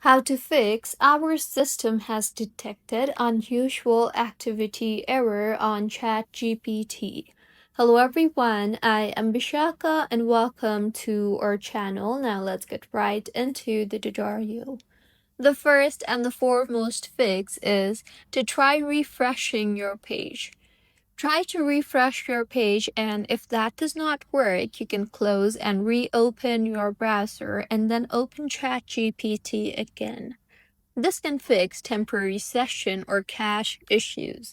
How to fix our system has detected unusual activity error on ChatGPT. Hello everyone, I am Bishaka and welcome to our channel. Now let's get right into the tutorial. The first and the foremost fix is to try refreshing your page. Try to refresh your page, and if that does not work, you can close and reopen your browser and then open ChatGPT again. This can fix temporary session or cache issues.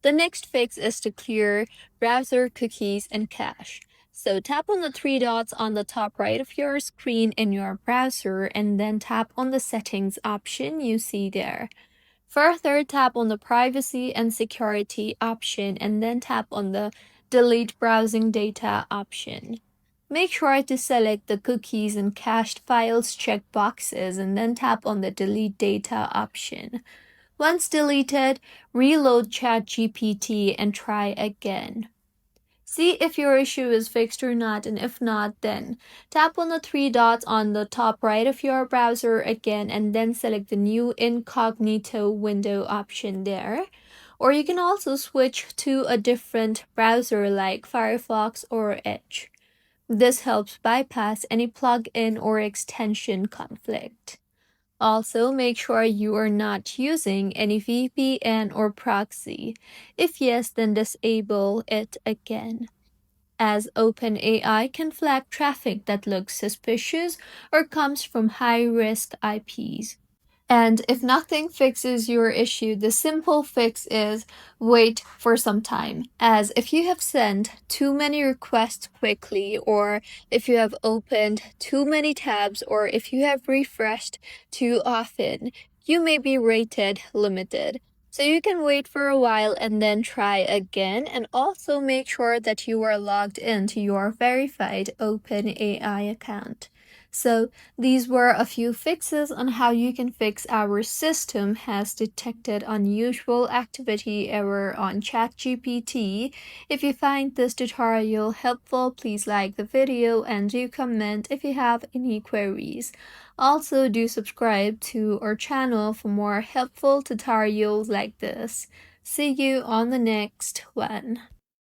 The next fix is to clear browser cookies and cache. So tap on the three dots on the top right of your screen in your browser and then tap on the settings option you see there. Further, tap on the privacy and security option and then tap on the delete browsing data option. Make sure to select the cookies and cached files checkboxes and then tap on the delete data option. Once deleted, reload ChatGPT and try again. See if your issue is fixed or not, and if not, then tap on the three dots on the top right of your browser again and then select the new incognito window option there. Or you can also switch to a different browser like Firefox or Edge. This helps bypass any plugin or extension conflict. Also, make sure you are not using any VPN or proxy. If yes, then disable it again, as OpenAI can flag traffic that looks suspicious or comes from high-risk IPs. And if nothing fixes your issue, the simple fix is wait for some time. As if you have sent too many requests quickly, or if you have opened too many tabs, or if you have refreshed too often, you may be rated limited. So you can wait for a while and then try again, and also make sure that you are logged into your verified OpenAI account. So these were a few fixes on how you can fix our system has detected unusual activity error on ChatGPT. If you find this tutorial helpful, please like the video and do comment if you have any queries. Also, do subscribe to our channel for more helpful tutorials like this. See you on the next one.